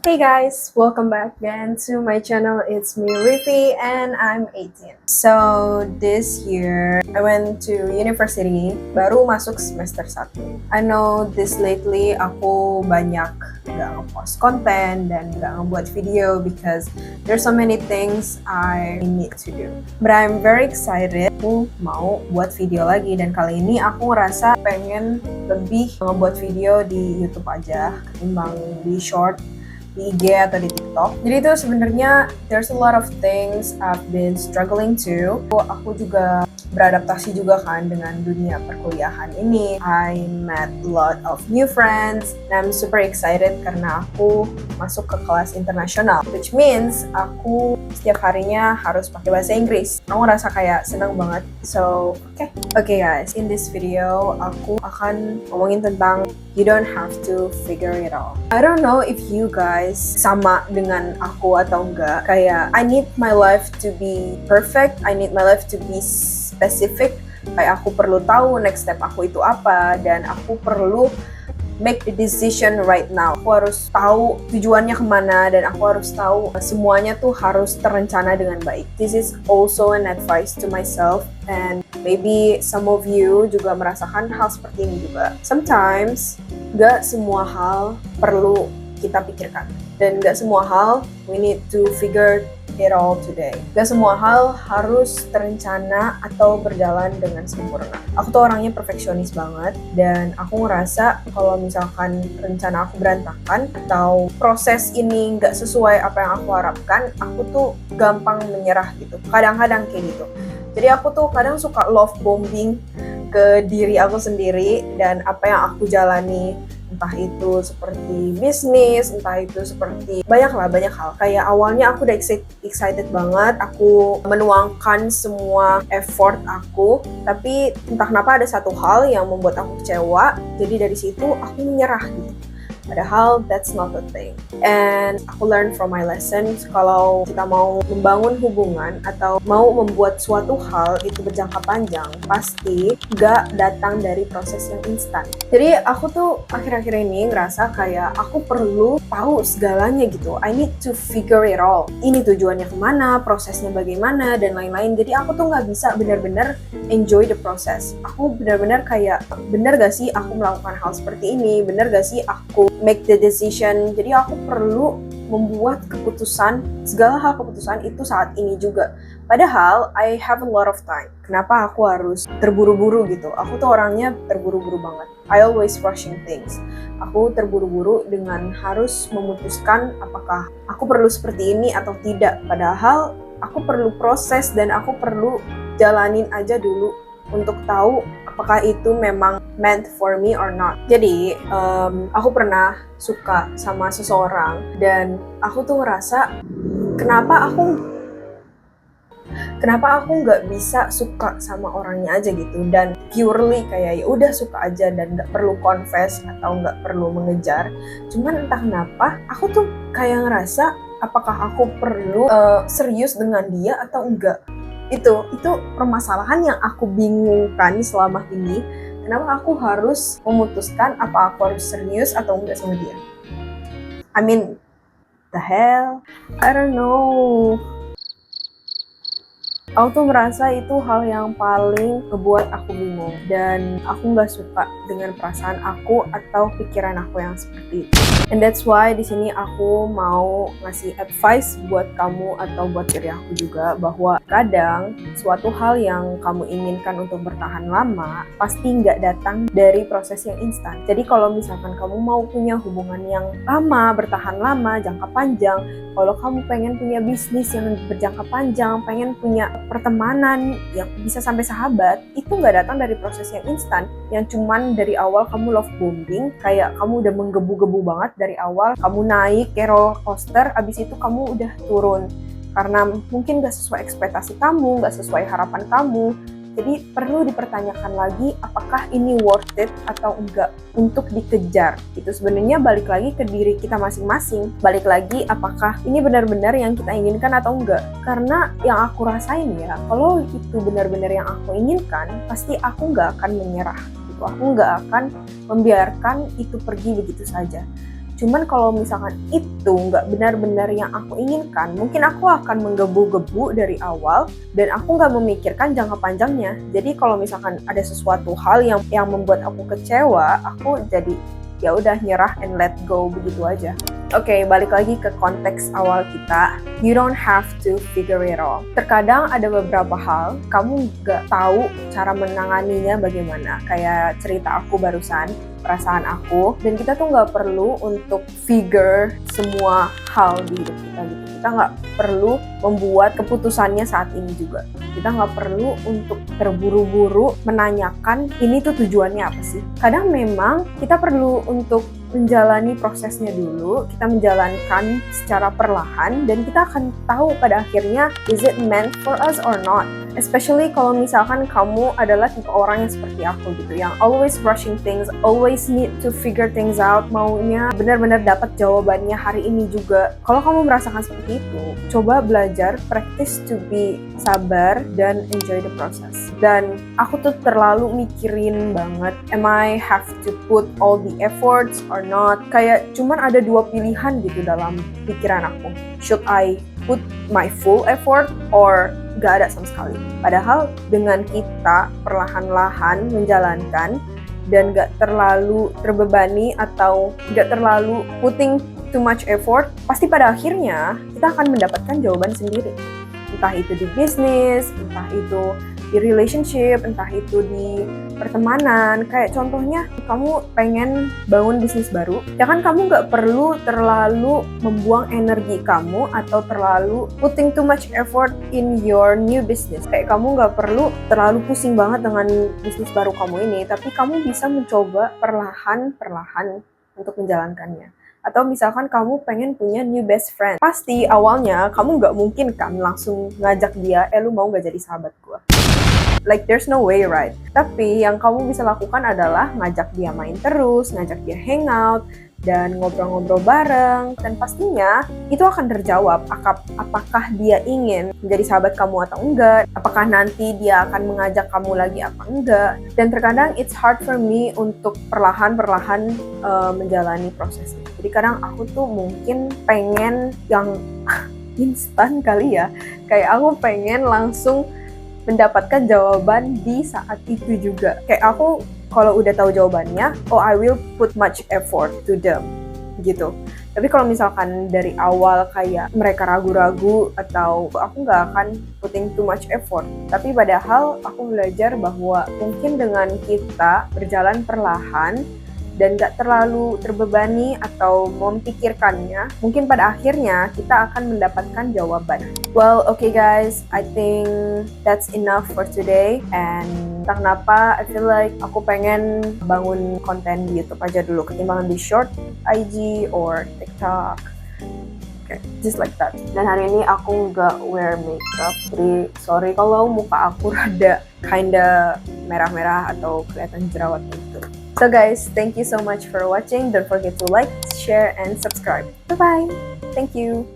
Hey guys, welcome back again to my channel. It's me Riffy and I'm 18. So this year I went to university, baru masuk semester 1. I know this lately aku banyak gak ngepost konten dan gak ngebuat video because there's so many things I need to do. But I'm very excited. Aku mau buat video lagi dan kali ini aku ngerasa pengen lebih ngebuat video di YouTube aja ketimbang di short di IG atau di TikTok. Jadi itu sebenarnya there's a lot of things I've been struggling to. Aku juga beradaptasi juga kan dengan dunia perkuliahan ini. I met a lot of new friends and I'm super excited karena aku masuk ke kelas internasional, which means aku setiap harinya harus pakai bahasa Inggris. Aku ngerasa kayak senang banget. So, okay guys, in this video aku akan ngomongin tentang you don't have to figure it out. I don't know if you guys sama dengan aku atau enggak. Kayak I need my life to be perfect. I need my life to be specific. Kayak aku perlu tahu next step aku itu apa dan aku perlu make the decision right now. Aku harus tahu tujuannya kemana dan aku harus tahu semuanya tuh harus terencana dengan baik. This is also an advice to myself and maybe some of you juga merasakan hal seperti ini juga. Sometimes gak semua hal perlu kita pikirkan dan gak semua hal we need to figure it all today. Gak semua hal harus terencana atau berjalan dengan sempurna. Aku tuh orangnya perfeksionis banget dan aku ngerasa kalau misalkan rencana aku berantakan atau proses ini gak sesuai apa yang aku harapkan, aku tuh gampang menyerah gitu. Kadang-kadang kayak gitu. Jadi aku tuh kadang suka love bombing ke diri aku sendiri dan apa yang aku jalani, entah itu seperti bisnis, entah itu seperti banyak hal. Kayak awalnya aku udah excited banget, aku menuangkan semua effort aku, tapi entah kenapa ada satu hal yang membuat aku kecewa, jadi dari situ aku menyerah gitu. Padahal that's not the thing. And aku learn from my lessons, kalau kita mau membangun hubungan atau mau membuat suatu hal itu berjangka panjang, pasti gak datang dari proses yang instan. Jadi aku tuh akhir-akhir ini ngerasa kayak aku perlu tahu segalanya gitu. I need to figure it all. Ini tujuannya kemana, prosesnya bagaimana, dan lain-lain. Jadi aku tuh gak bisa benar-benar enjoy the process. Aku benar-benar kayak, benar gak sih aku melakukan hal seperti ini? Benar gak sih aku make the decision? Jadi aku perlu membuat keputusan, segala hal keputusan itu saat ini juga. Padahal I have a lot of time. Kenapa aku harus terburu-buru gitu? Aku tuh orangnya terburu-buru banget. I always rushing things. Aku terburu-buru dengan harus memutuskan apakah aku perlu seperti ini atau tidak. Padahal aku perlu proses dan aku perlu jalanin aja dulu untuk tahu apakah itu memang meant for me or not. Jadi, aku pernah suka sama seseorang dan aku tuh ngerasa kenapa aku nggak bisa suka sama orangnya aja gitu dan purely kayak ya udah suka aja dan nggak perlu confess atau nggak perlu mengejar. Cuman entah kenapa aku tuh kayak ngerasa apakah aku perlu serius dengan dia atau enggak. Itu permasalahan yang aku bingungkan selama ini. Kenapa aku harus memutuskan apa aku harus serius atau enggak sama dia? I mean, the hell? I don't know. Aku tuh merasa itu hal yang paling ngebuat aku bingung dan aku nggak suka dengan perasaan aku atau pikiran aku yang seperti itu. And that's why di sini aku mau ngasih advice buat kamu atau buat diri aku juga bahwa kadang suatu hal yang kamu inginkan untuk bertahan lama pasti nggak datang dari proses yang instan. Jadi kalau misalkan kamu mau punya hubungan yang lama, bertahan lama, jangka panjang, kalau kamu pengen punya bisnis yang berjangka panjang, pengen punya pertemanan yang bisa sampai sahabat, itu nggak datang dari proses yang instan, yang cuman dari awal kamu love bombing, kayak kamu udah menggebu-gebu banget dari awal, kamu naik ke roller coaster, abis itu kamu udah turun, karena mungkin nggak sesuai ekspektasi kamu, nggak sesuai harapan kamu. Jadi perlu dipertanyakan lagi apakah ini worth it atau enggak untuk dikejar. Itu sebenarnya balik lagi ke diri kita masing-masing. Balik lagi apakah ini benar-benar yang kita inginkan atau enggak. Karena yang aku rasain ya, kalau itu benar-benar yang aku inginkan, pasti aku nggak akan menyerah. Aku nggak akan membiarkan itu pergi begitu saja. Cuman kalau misalkan itu nggak benar-benar yang aku inginkan, mungkin aku akan menggebu-gebu dari awal dan aku nggak memikirkan jangka panjangnya. Jadi kalau misalkan ada sesuatu hal yang membuat aku kecewa, aku jadi ya udah nyerah and let go begitu aja. Oke, balik lagi ke konteks awal kita. You don't have to figure it all. Terkadang ada beberapa hal kamu nggak tahu cara menanganinya bagaimana. Kayak cerita aku barusan, perasaan aku, dan kita tuh nggak perlu untuk figure semua hal di hidup kita gitu. Kita nggak perlu membuat keputusannya saat ini juga. Kita nggak perlu untuk terburu-buru menanyakan ini tuh tujuannya apa sih. Kadang memang kita perlu untuk menjalani prosesnya dulu, kita menjalankan secara perlahan, dan kita akan tahu pada akhirnya is it meant for us or not. Especially kalau misalkan kamu adalah tipe orang yang seperti aku gitu, yang always rushing things, always need to figure things out, maunya benar-benar dapat jawabannya hari ini juga. Kalau kamu merasakan seperti itu, coba belajar, practice to be sabar dan enjoy the process. Dan aku tuh terlalu mikirin banget, am I have to put all the efforts or not? Kayak cuman ada dua pilihan gitu dalam pikiran aku. Should I put my full effort or gak ada sama sekali? Padahal dengan kita perlahan-lahan menjalankan dan gak terlalu terbebani atau gak terlalu putting too much effort, pasti pada akhirnya kita akan mendapatkan jawaban sendiri. Entah itu di bisnis, entah itu di relationship, entah itu di pertemanan. Kayak contohnya kamu pengen bangun bisnis baru, ya kan kamu nggak perlu terlalu membuang energi kamu atau terlalu putting too much effort in your new business. Kayak kamu nggak perlu terlalu pusing banget dengan bisnis baru kamu ini, tapi kamu bisa mencoba perlahan-perlahan untuk menjalankannya. Atau misalkan kamu pengen punya new best friend, pasti awalnya kamu nggak mungkin kan langsung ngajak dia, lu mau nggak jadi sahabat gue? Like there's no way, right? Tapi yang kamu bisa lakukan adalah ngajak dia main terus, ngajak dia hangout, dan ngobrol-ngobrol bareng. Dan pastinya itu akan terjawab apakah dia ingin menjadi sahabat kamu atau enggak, apakah nanti dia akan mengajak kamu lagi apa enggak. Dan terkadang it's hard for me untuk perlahan-perlahan menjalani prosesnya. Jadi kadang aku tuh mungkin pengen yang instan kali ya, kayak aku pengen langsung mendapatkan jawaban di saat itu juga. Kayak aku kalau udah tahu jawabannya, I will put much effort to them gitu. Tapi kalau misalkan dari awal kayak mereka ragu-ragu atau aku nggak akan putting too much effort. Tapi padahal aku belajar bahwa mungkin dengan kita berjalan perlahan dan gak terlalu terbebani atau memikirkannya, mungkin pada akhirnya kita akan mendapatkan jawaban. Well, okay guys, I think that's enough for today. And entah kenapa, I feel like aku pengen bangun konten di YouTube aja dulu ketimbang di short IG or TikTok. Okay, just like that. Dan hari ini aku nggak wear makeup, jadi sorry kalau muka aku rada kinda merah-merah atau kelihatan jerawat gitu. So guys, thank you so much for watching. Don't forget to like, share, and subscribe. Bye-bye. Thank you.